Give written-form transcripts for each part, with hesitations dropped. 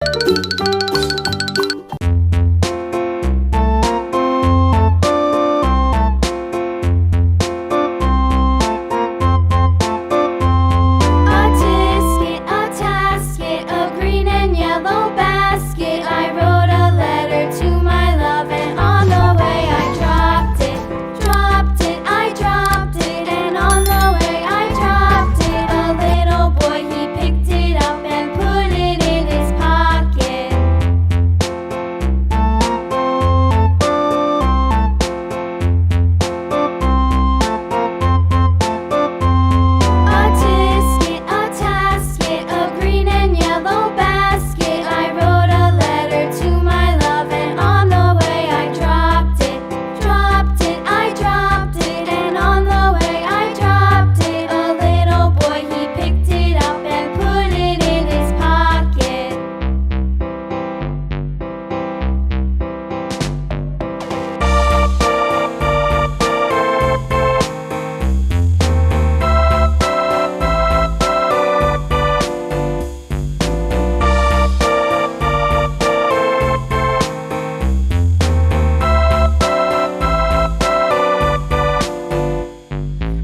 A-tisket, a-tasket, a green and yellow basket. I wrote a letter to my love, and on the way I dropped it, I dropped it, and on the way I dropped it. A little boy, he picked it up and put it in his pocket. A-tisket, a-tasket, a green and yellow basket. I wrote a letter to my love, and on the way I dropped it, I dropped it, and on the way I dropped it. A little boy, he picked it up and put it in his pocket.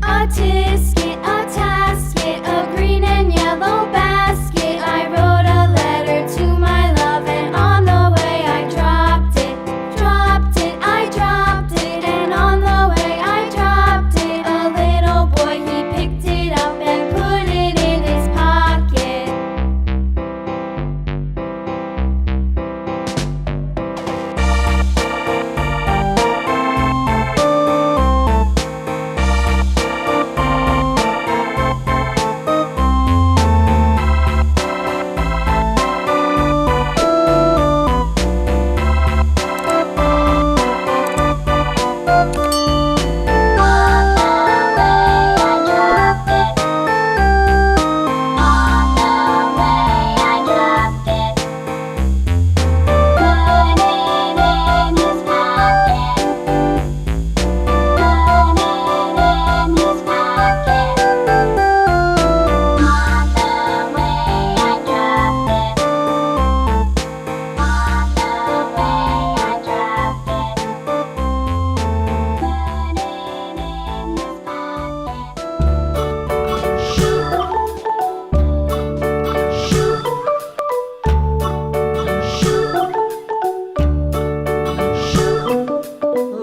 A-tisket, a-tasket, a green and yellow basket. I wrote a letter to my love, and on the way I dropped it, I dropped it, and on the way I dropped it. A little boy, he picked it up and put it in his pocket.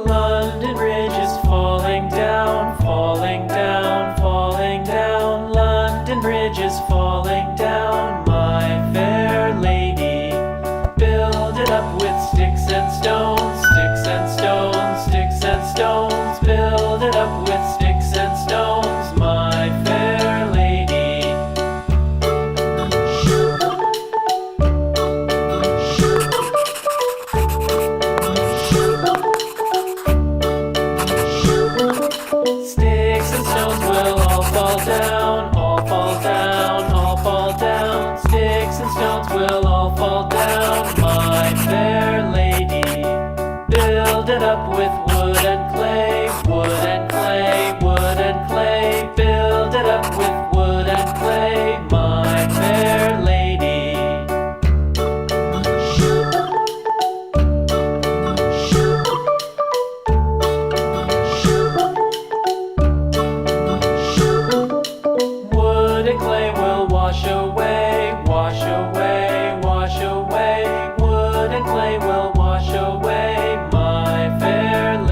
London Bridge is falling down, falling down, falling down. London Bridge is falling down, my fair lady. Build it up with sticks and stones, sticks and stones, sticks and stones. Build it up with sticks and stones, my fair lady. Sticks and stones will all fall down, all fall down, all fall down. Sticks and stones will all fall down, my fair lady. Build it up with wood and clay, wood and clay, wood and clay. Build it up with wood and clay, my fair lady. Wood and clay will wash away, wash away, wash away. Wood and clay will wash away, my fair lady.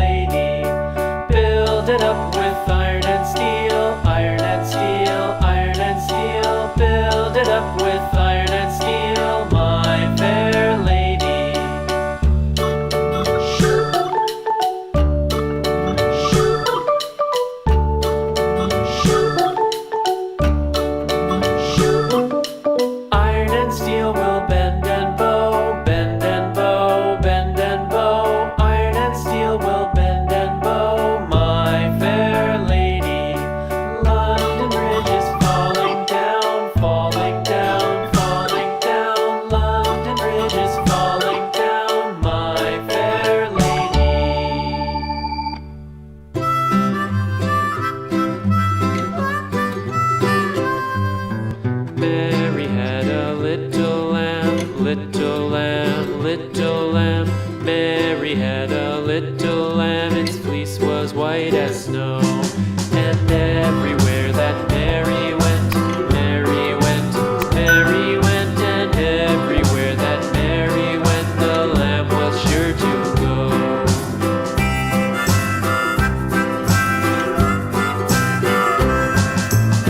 little lamb, little lamb. Mary had a little lamb, its fleece was white as snow. And everywhere that Mary went, Mary went, Mary went. And everywhere that Mary went, the lamb was sure to go.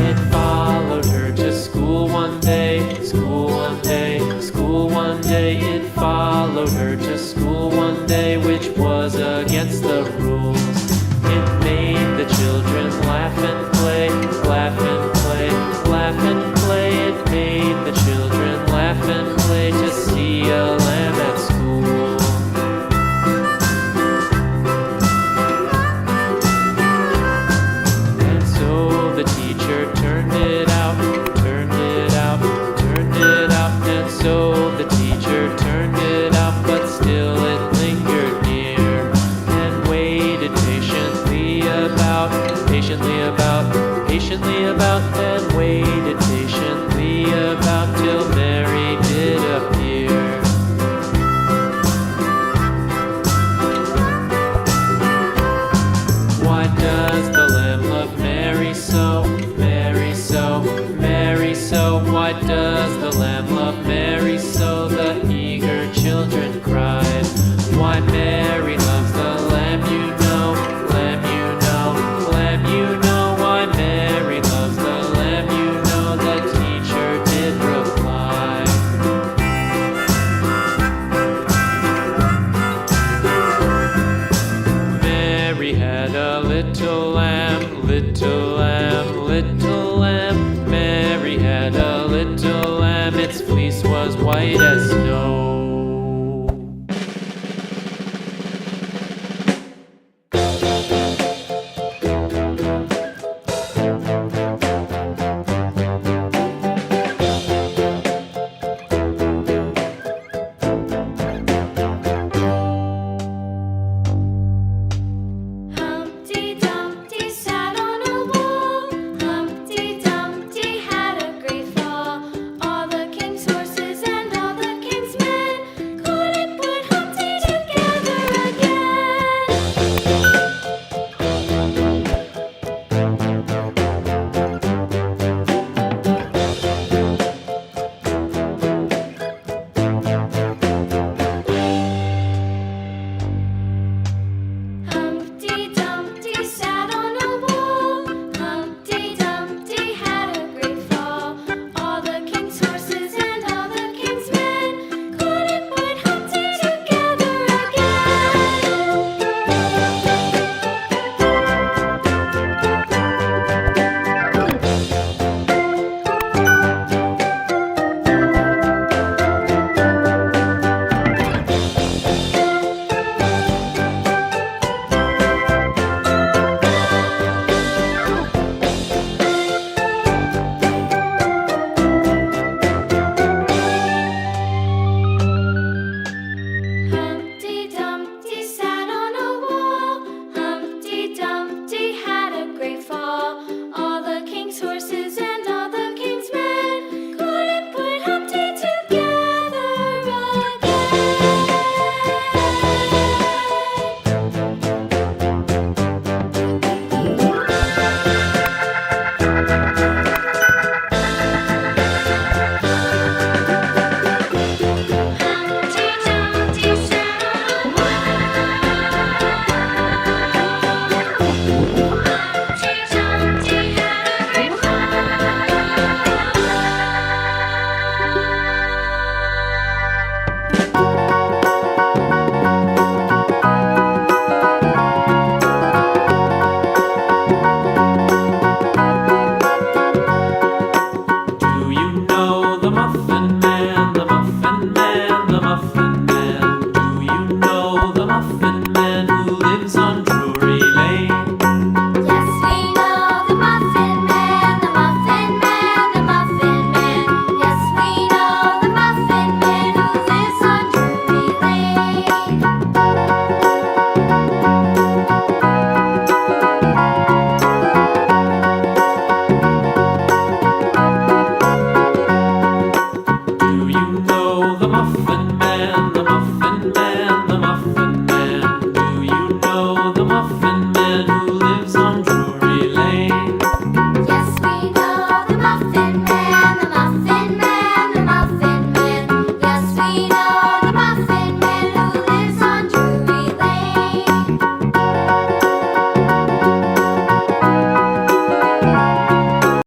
It followed her to school one day, school one day, school one day. It followed her to